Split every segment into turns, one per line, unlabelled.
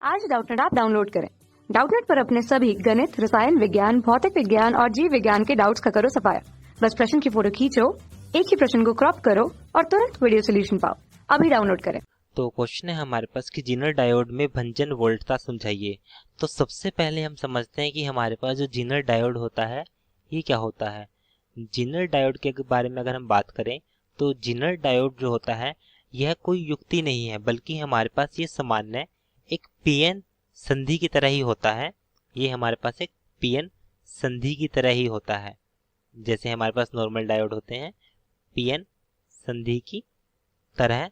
आज Doubtnut app download करें। Doubtnut पर अपने सभी गणित, रसायन विज्ञान, भौतिक विज्ञान और जीव विज्ञान के डाउट्स का करो सफाया। बस प्रश्न की फोटो खींचो, एक ही प्रश्न को क्रॉप करो और तुरंत वीडियो सोल्यूशन पाओ। अभी डाउनलोड करें।
तो क्वेश्चन है हमारे पास कि जीनर डायोड में भंजन वोल्टता समझाइए। तो सबसे पहले हम समझते हैं कि हमारे पास जो जीनर डायोड होता है ये क्या होता है। जीनर डायोड के बारे में अगर हम बात करें तो जीनर डायोड जो होता है यह कोई युक्ति नहीं है, बल्कि हमारे पास ये सामान्य एक पीएन संधि की तरह ही होता है। ये हमारे पास एक पीएन संधि की तरह ही होता है। जैसे हमारे पास नॉर्मल डायोड होते हैं, पीएन संधि की तरह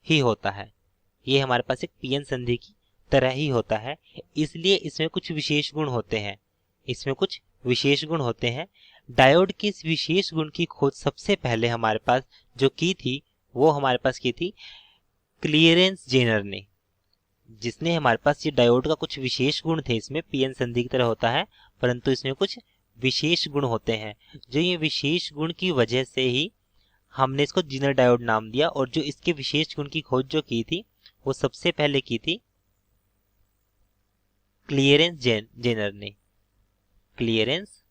ही होता है। ये हमारे पास एक पीएन संधि की तरह ही होता है, इसलिए इसमें कुछ विशेष गुण होते हैं। इसमें कुछ विशेष गुण होते हैं। डायोड के इस विशेष गुण की खोज सबसे पहले हमारे पास जो की थी वो हमारे पास की थी क्लियरेंस जेनर ने, जिसने हमारे पास ये डायोड का कुछ विशेष गुण थे। इसमें पीएन संधि की तरह होता है परंतु इसमें कुछ विशेष गुण होते हैं। जो ये विशेष गुण की वजह से ही हमने इसको जीनर डायोड नाम दिया। और जो इसके विशेष गुण की खोज जो की थी वो सबसे पहले की थी क्लियरेंस जेनर ने। क्लियरेंस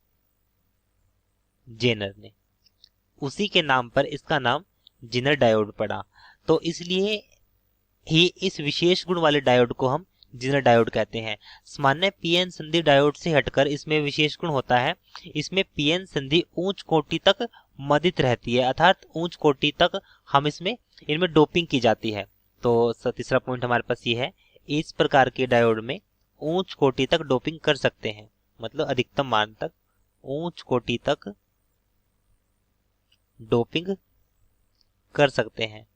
जेनर ने, उसी के नाम पर इसका नाम जीनर डायोड पड़ा। तो इसलिए ही इस विशेष गुण वाले डायोड को हम जीनर डायोड कहते हैं। सामान्य पीएन संधि डायोड से हटकर इसमें विशेष गुण होता है, इसमें पीएन संधि उच्च कोटि तक मदित रहती है, अर्थात उच्च कोटि तक हम इनमें डोपिंग की जाती है। तो तीसरा पॉइंट हमारे पास ये है, इस प्रकार के डायोड में उच्च कोटि तक डोपिंग कर सकते हैं, मतलब अधिकतम मान तक उच्च कोटि तक डोपिंग कर सकते हैं।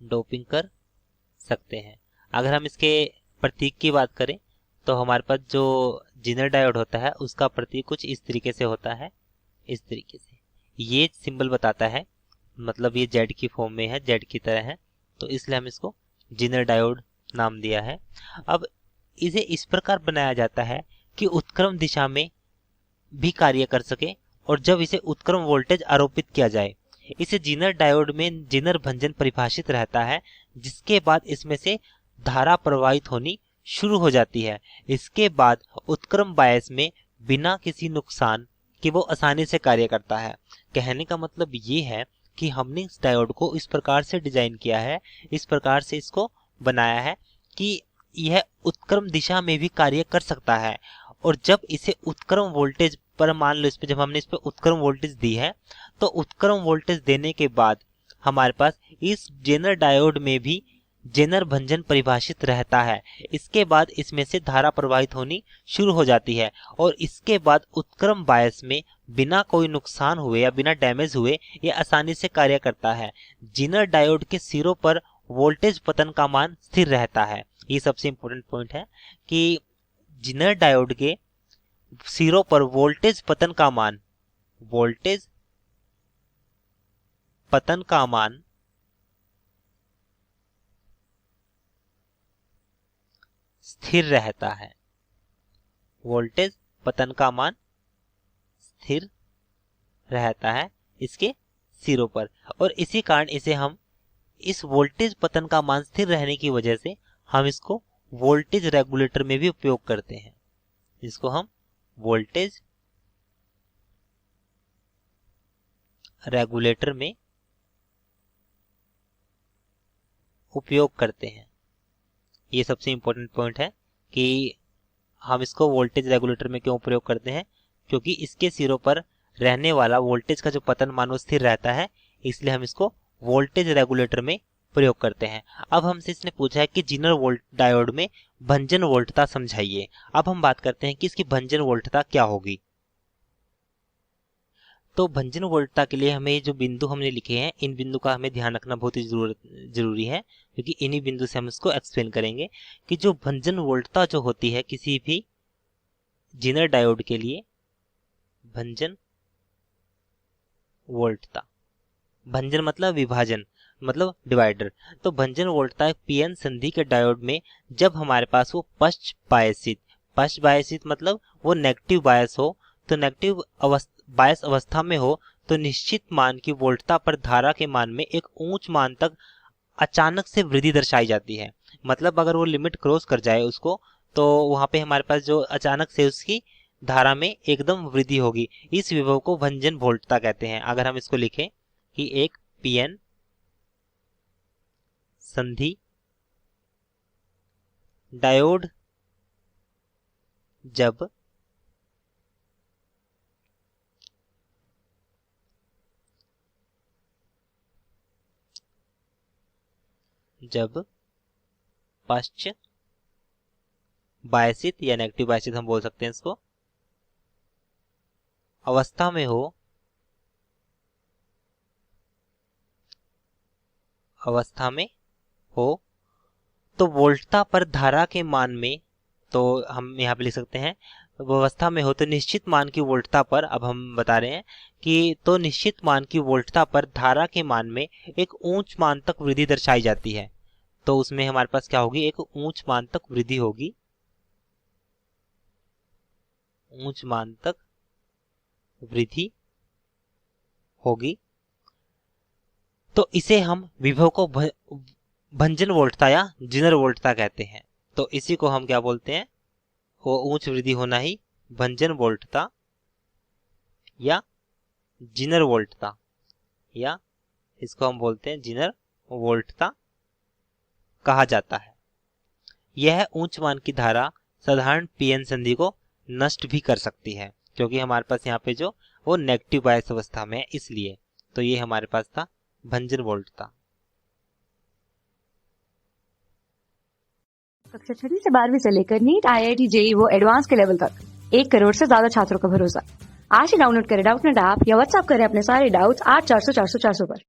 डोपिंग कर सकते हैं। अगर हम इसके प्रतीक की बात करें तो हमारे पास जो जीनर डायोड होता है उसका प्रतीक कुछ इस तरीके से होता है। इस तरीके से ये सिंबल बताता है, मतलब ये जेड की फॉर्म में है, जेड की तरह है, तो इसलिए हम इसको जीनर डायोड नाम दिया है। अब इसे इस प्रकार बनाया जाता है कि उत्क्रम दिशा में भी कार्य कर सके, और जब इसे उत्क्रम वोल्टेज आरोपित किया जाए इसे जीनर डायोड में जीनर भंजन परिभाषित रहता है, जिसके बाद इसमें से धारा प्रवाहित होनी शुरू हो जाती है। इसके बाद उत्क्रम बायस में बिना किसी नुकसान के वो आसानी से कार्य करता है। कहने का मतलब ये है कि हमने इस डायोड को इस प्रकार से डिजाइन किया है, इस प्रकार से इसको बनाया है कि यह उत्क्रम दिशा में भी कार्य कर सकता है। और जब इसे उत्क्रम वोल्टेज पर, मान लो जब हमने इस पर उत्क्रम वोल्टेज दी है, तो उत्क्रम वोल्टेज देने के बाद हमारे पास इस जेनर डायोड में भी जेनर भंजन परिभाषित रहता है। इसके बाद इसमें से धारा प्रवाहित होनी शुरू हो जाती है, और इसके बाद उत्क्रम बायस में बिना कोई नुकसान हुए या बिना डैमेज हुए यह आसानी से कार्य करता है। जेनर डायोड के सिरों पर वोल्टेज पतन का मान स्थिर रहता है। ये सबसे इंपॉर्टेंट पॉइंट है कि जेनर डायोड के सिरों पर वोल्टेज पतन का मान स्थिर रहता है। वोल्टेज पतन का मान स्थिर रहता है इसके सिरों पर, और इसी कारण इसे हम इस वोल्टेज पतन का मान स्थिर रहने की वजह से हम इसको वोल्टेज रेगुलेटर में भी उपयोग करते हैं। इसको हम वोल्टेज रेगुलेटर में उपयोग करते हैं। ये सबसे इंपॉर्टेंट पॉइंट है कि हम इसको वोल्टेज रेगुलेटर में क्यों प्रयोग करते हैं, क्योंकि इसके सिरों पर रहने वाला वोल्टेज का जो पतन मान वो स्थिर रहता है, इसलिए हम इसको वोल्टेज रेगुलेटर में प्रयोग करते हैं। अब हमसे इसने पूछा है कि जीनर डायोड में भंजन वोल्टता समझाइए। अब हम बात करते हैं कि इसकी भंजन वोल्टता क्या होगी। तो भंजन वोल्टता के लिए हमें जो बिंदु हमने लिखे हैं, इन बिंदु का हमें ध्यान रखना बहुत ही जरूरी है, क्योंकि इन्हीं बिंदु से हम इसको एक्सप्लेन करेंगे कि जो भंजन वोल्टता जो होती है किसी भी जीनर डायोड के लिए, भंजन वोल्टता, भंजन मतलब विभाजन, मतलब डिवाइडर। तो भंजन वोल्टता एक पीएन संधि के डायोड में जब हमारे पास वो पश्च बायसित मतलब वो नेगेटिव बायस हो, तो नेगेटिव बायस अवस्था में हो तो निश्चित मान की वोल्टता पर धारा के मान में एक उच्च मान तक अचानक से वृद्धि दर्शाई जाती है। मतलब अगर वो लिमिट क्रॉस कर जाए उसको, तो वहां पे हमारे पास जो अचानक से उसकी धारा में एकदम वृद्धि होगी। इस विभव को भंजन वोल्टता कहते हैं। अगर हम इसको लिखें कि एक पीएन संधि डायोड जब पश्च बायसित या नेगेटिव बायसित हम बोल सकते हैं इसको, अवस्था में हो तो वोल्टता पर धारा के मान में, तो हम यहाँ पे लिख सकते हैं अवस्था में हो तो निश्चित मान की वोल्टता पर, अब हम बता रहे हैं कि तो निश्चित मान की वोल्टता पर धारा के मान में एक ऊंच मान तक वृद्धि दर्शाई जाती है। तो उसमें हमारे पास क्या होगी, एक ऊंच मान तक वृद्धि होगी, ऊंच मान तक वृद्धि होगी। तो इसे हम विभव को भंजन वोल्टता या जिनर वोल्टता कहते हैं। तो इसी को हम क्या बोलते हैं, वो उच्च वृद्धि होना ही भंजन वोल्टता या जिनर वोल्टता, या इसको हम बोलते हैं जिनर वोल्टता कहा जाता है। यह उच्च मान की धारा साधारण पीएन संधि को नष्ट भी कर सकती है, क्योंकि हमारे पास यहाँ पे जो वो नेगेटिव बायस अवस्था में है, इसलिए। तो ये हमारे पास था भंजन वोल्टता।
कक्षा 6वीं से 12वीं से लेकर नीट, IIT, JEE वो एडवांस के लेवल तक 1 करोड़ से ज्यादा छात्रों का भरोसा। आज ही डाउनलोड करें डाउटनेट ऐप या व्हाट्सएप करें अपने सारे डाउट्स 8400 400 400 पर।